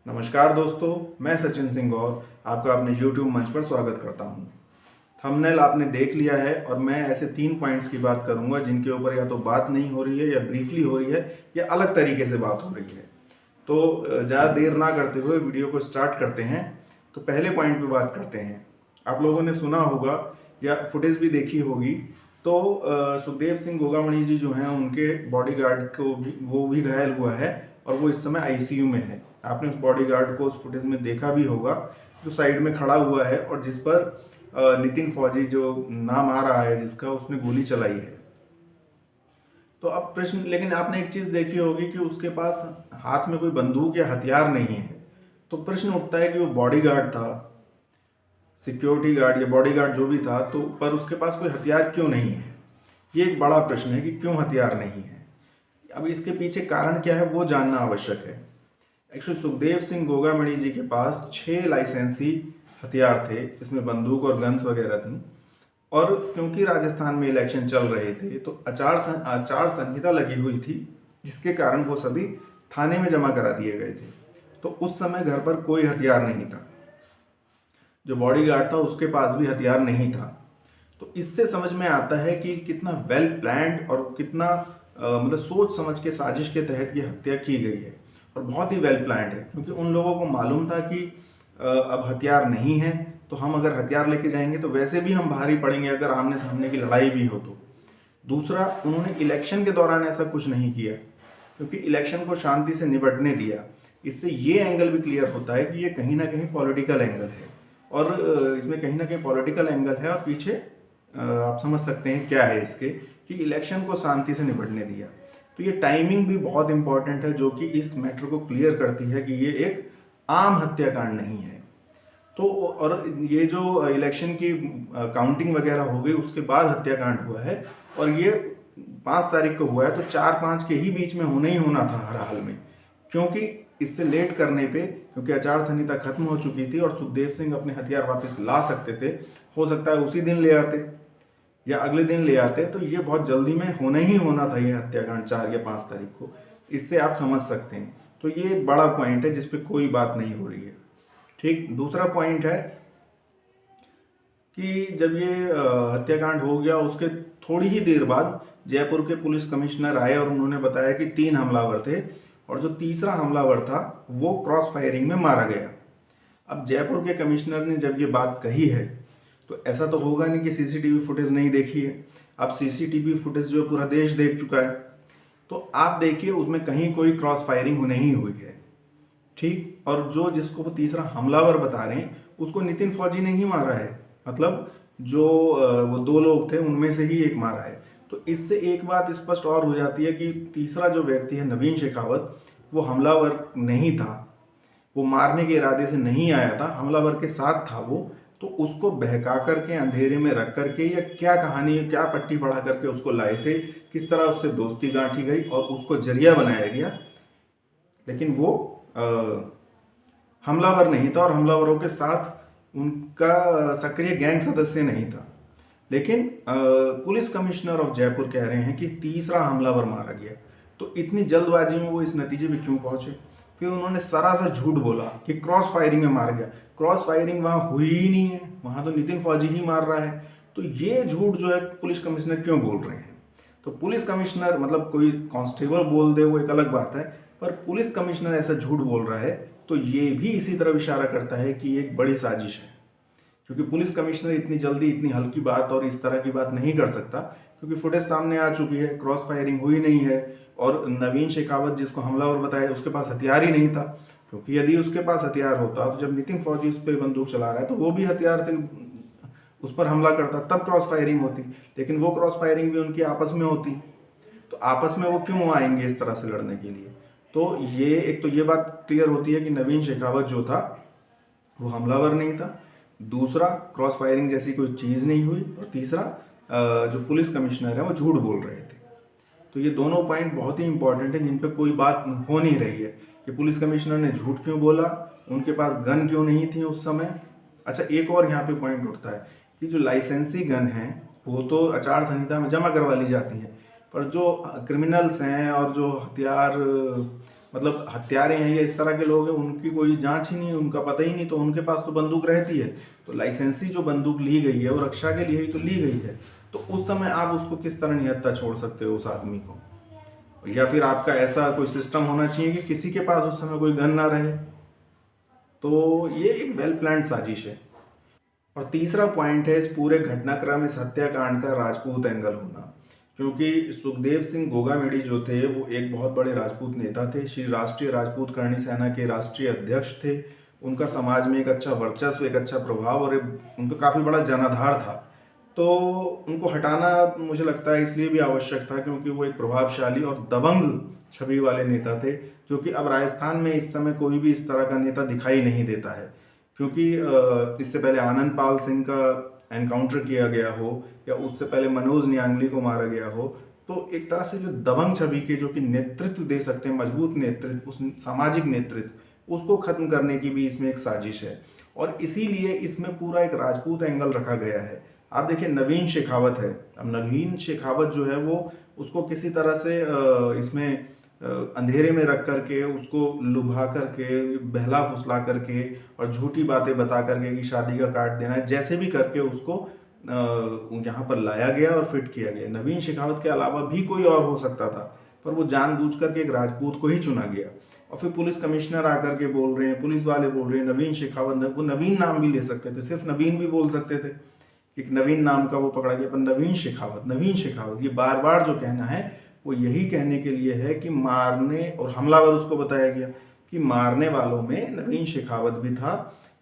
नमस्कार दोस्तों, मैं सचिन सिंह गौर आपका अपने YouTube मंच पर स्वागत करता हूं। थंबनेल आपने देख लिया है और मैं ऐसे 3 पॉइंट्स की बात करूंगा जिनके ऊपर या तो बात नहीं हो रही है या ब्रीफली हो रही है या अलग तरीके से बात हो रही है। तो ज़्यादा देर ना करते हुए वीडियो को स्टार्ट करते हैं। तो पहले पॉइंट पे बात करते हैं। आप लोगों ने सुना होगा या फुटेज भी देखी होगी। तो सुखदेव सिंह गोगामणि जी जो हैं उनके बॉडीगार्ड को भी वो भी घायल हुआ है और वो इस समय आईसीयू में है। आपने उस बॉडीगार्ड को उस फुटेज में देखा भी होगा जो साइड में खड़ा हुआ है और जिस पर नितिन फौजी जो नाम आ रहा है जिसका उसने गोली चलाई है। तो अब प्रश्न, लेकिन आपने एक चीज़ देखी होगी कि उसके पास हाथ में कोई बंदूक या हथियार नहीं है। तो प्रश्न उठता है कि वो बॉडीगार्ड था, सिक्योरिटी गार्ड या बॉडीगार्ड जो भी था, तो पर उसके पास कोई हथियार क्यों नहीं है। ये एक बड़ा प्रश्न है कि क्यों हथियार नहीं है। अब इसके पीछे कारण क्या है वो जानना आवश्यक है। एक्चुअली सुखदेव सिंह गोगामणि जी के पास 6 लाइसेंसी हथियार थे, इसमें बंदूक और गन्स वगैरह थी। और क्योंकि राजस्थान में इलेक्शन चल रहे थे तो आचार संहिता लगी हुई थी, जिसके कारण वो सभी थाने में जमा करा दिए गए थे। तो उस समय घर पर कोई हथियार नहीं था। जो बॉडीगार्ड था उसके पास भी हथियार नहीं था। तो इससे समझ में आता है कि कितना वेल प्लान्ड और कितना मतलब सोच समझ के साजिश के तहत ये हत्या की गई है। और बहुत ही वेल प्लान्ड है, क्योंकि उन लोगों को मालूम था कि अब हथियार नहीं है तो हम अगर हथियार लेके जाएंगे तो वैसे भी हम भारी पड़ेंगे अगर आमने सामने की लड़ाई भी हो तो। दूसरा, उन्होंने इलेक्शन के दौरान ऐसा कुछ नहीं किया, क्योंकि इलेक्शन को शांति से निपटने दिया। इससे ये एंगल भी क्लियर होता है कि ये कहीं ना कहीं पॉलिटिकल एंगल है। और इसमें कहीं ना कहीं पॉलिटिकल एंगल है और पीछे आप समझ सकते हैं क्या है इसके, कि इलेक्शन को शांति से निपटने दिया। तो ये टाइमिंग भी बहुत इंपॉर्टेंट है, जो कि इस मैटर को क्लियर करती है कि ये एक आम हत्याकांड नहीं है। तो और ये जो इलेक्शन की काउंटिंग वगैरह हो गई उसके बाद हत्याकांड हुआ है, और ये 5 तारीख को हुआ है, तो 4-5 के ही बीच में होना ही होना था हर हाल में। क्योंकि इससे लेट करने पे, क्योंकि आचार संहिता खत्म हो चुकी थी और सुखदेव सिंह अपने हथियार वापस ला सकते थे, हो सकता है उसी दिन ले आते या अगले दिन ले आते, तो ये बहुत जल्दी में होना ही होना था ये हत्याकांड 4 या 5 तारीख को। इससे आप समझ सकते हैं। तो ये एक बड़ा पॉइंट है जिसपे कोई बात नहीं हो रही है। ठीक, दूसरा पॉइंट है कि जब ये हत्याकांड हो गया उसके थोड़ी ही देर बाद जयपुर के पुलिस कमिश्नर आए और उन्होंने बताया कि 3 हमलावर थे और जो तीसरा हमलावर था वो क्रॉस फायरिंग में मारा गया। अब जयपुर के कमिश्नर ने जब ये बात कही है तो ऐसा तो होगा नहीं कि सीसीटीवी फुटेज नहीं देखी है। अब सीसीटीवी फुटेज जो पूरा देश देख चुका है, तो आप देखिए उसमें कहीं कोई क्रॉस फायरिंग नहीं हुई है। ठीक, और जो जिसको वो तीसरा हमलावर बता रहे हैं उसको नितिन फौजी ने ही मारा है। मतलब जो वो 2 लोग थे उनमें से ही एक मारा है। तो इससे एक बात स्पष्ट और हो जाती है कि तीसरा जो व्यक्ति है नवीन शेखावत, वो हमलावर नहीं था, वो मारने के इरादे से नहीं आया था, हमलावर के साथ था वो। तो उसको बहका करके अंधेरे में रख करके या क्या कहानी क्या पट्टी पढ़ा करके उसको लाए थे, किस तरह उससे दोस्ती गांठी गई और उसको जरिया बनाया गया। लेकिन वो हमलावर नहीं था और हमलावरों के साथ उनका सक्रिय गैंग सदस्य नहीं था। लेकिन पुलिस कमिश्नर ऑफ जयपुर कह रहे हैं कि तीसरा हमलावर मारा गया। तो इतनी जल्दबाजी में वो इस नतीजे पे क्यों पहुंचे। फिर उन्होंने सरासर झूठ बोला कि क्रॉस फायरिंग में मार गया। क्रॉस फायरिंग वहाँ हुई ही नहीं है, वहाँ तो नितिन फौजी ही मार रहा है। तो ये झूठ जो है पुलिस कमिश्नर क्यों बोल रहे हैं। तो पुलिस कमिश्नर, मतलब कोई कांस्टेबल बोल दे वो एक अलग बात है, पर पुलिस कमिश्नर ऐसा झूठ बोल रहा है तो ये भी इसी तरफ इशारा करता है कि ये एक बड़ी साजिश है। क्योंकि पुलिस कमिश्नर इतनी जल्दी इतनी हल्की बात और इस तरह की बात नहीं कर सकता, क्योंकि फुटेज सामने आ चुकी है, क्रॉस फायरिंग हुई नहीं है और नवीन शेखावत जिसको हमलावर बताया उसके पास हथियार ही नहीं था। क्योंकि यदि उसके पास हथियार होता तो जब नितिन फौजी उस पर बंदूक चला रहा है तो वो भी हथियार से उस पर हमला करता, तब क्रॉस फायरिंग होती। लेकिन वो क्रॉस फायरिंग भी उनकी आपस में होती, तो आपस में वो क्यों आएंगे इस तरह से लड़ने के लिए। तो ये एक तो ये बात क्लियर होती है कि नवीन शेखावत जो था वो हमलावर नहीं था। दूसरा, क्रॉस फायरिंग जैसी कोई चीज़ नहीं हुई। और तीसरा, जो पुलिस कमिश्नर है वो झूठ बोल रहे थे। तो ये दोनों पॉइंट बहुत ही इंपॉर्टेंट है जिन पे कोई बात हो नहीं रही है कि पुलिस कमिश्नर ने झूठ क्यों बोला, उनके पास गन क्यों नहीं थी उस समय। अच्छा, एक और यहाँ पे पॉइंट उठता है कि जो लाइसेंसी गन है वो तो आचार संहिता में जमा करवा ली जाती है, पर जो क्रिमिनल्स हैं और जो हथियार मतलब हत्यारे हैं या इस तरह के लोग हैं, उनकी कोई जांच ही नहीं है, उनका पता ही नहीं, तो उनके पास तो बंदूक रहती है। तो लाइसेंसी जो बंदूक ली गई है वो रक्षा के लिए ही तो ली गई है। तो उस समय आप उसको किस तरह निहत्था छोड़ सकते हो उस आदमी को? या फिर आपका ऐसा कोई सिस्टम होना चाहिए कि किसी के पास उस समय कोई गन ना रहे। तो ये एक वेल प्लान्ड साजिश है। और तीसरा पॉइंट है इस पूरे घटनाक्रम, इस हत्याकांड का राजपूत एंगल होना। क्योंकि सुखदेव सिंह गोगामेडी जो थे वो एक बहुत बड़े राजपूत नेता थे, श्री राष्ट्रीय राजपूत करणी सेना के राष्ट्रीय अध्यक्ष थे। उनका समाज में एक अच्छा वर्चस्व, एक अच्छा प्रभाव और उनका काफ़ी बड़ा जनाधार था। तो उनको हटाना मुझे लगता है इसलिए भी आवश्यक था क्योंकि वो एक प्रभावशाली और दबंग छवि वाले नेता थे, जो कि अब राजस्थान में इस समय कोई भी इस तरह का नेता दिखाई नहीं देता है। क्योंकि इससे पहले आनंद पाल सिंह का एनकाउंटर किया गया हो या उससे पहले मनोज नियांगली को मारा गया हो, तो एक तरह से जो दबंग छवि के जो कि नेतृत्व दे सकते हैं, मजबूत नेतृत्व, उस सामाजिक नेतृत्व, उसको खत्म करने की भी इसमें एक साजिश है। और इसीलिए इसमें पूरा एक राजपूत एंगल रखा गया है। आप देखिए नवीन शेखावत है, अब नवीन शेखावत जो है वो उसको किसी तरह से इसमें अंधेरे में रख करके, उसको लुभा करके, बहला फुसला करके और झूठी बातें बता करके कि शादी का कार्ड देना है, जैसे भी करके उसको यहाँ पर लाया गया और फिट किया गया। नवीन शेखावत के अलावा भी कोई और हो सकता था, पर वो जानबूझ करके एक राजपूत को ही चुना गया। और फिर पुलिस कमिश्नर आकर के बोल रहे हैं, पुलिस वाले बोल रहे हैं नवीन शेखावत, वो नवीन नाम भी ले सकते थे, सिर्फ नवीन भी बोल सकते थे कि नवीन नाम का वो पकड़ा गया, पर नवीन शेखावत, नवीन शेखावत, ये बार बार जो कहना है वो यही कहने के लिए है कि मारने और हमलावर उसको बताया गया कि मारने वालों में नवीन शेखावत भी था,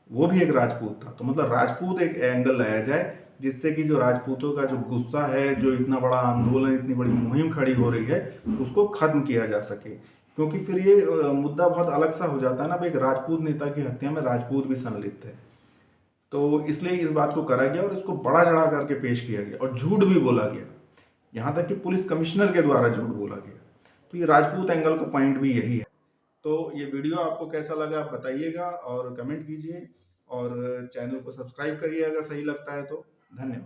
वो भी एक राजपूत था। तो मतलब राजपूत एक एंगल लाया जाए जिससे कि जो राजपूतों का जो गुस्सा है, जो इतना बड़ा आंदोलन, इतनी बड़ी मुहिम खड़ी हो रही है, उसको खत्म किया जा सके। क्योंकि फिर ये मुद्दा बहुत अलग सा हो जाता है ना, एक राजपूत नेता की हत्या में राजपूत भी संलिप्त है। तो इसलिए इस बात को करा गया और इसको बड़ा चढ़ा करके पेश किया गया और झूठ भी बोला गया, यहाँ तक कि पुलिस कमिश्नर के द्वारा झूठ बोला गया। तो ये राजपूत एंगल का पॉइंट भी यही है। तो ये वीडियो आपको कैसा लगा आप बताइएगा और कमेंट कीजिए और चैनल को सब्सक्राइब करिए अगर सही लगता है तो। धन्यवाद।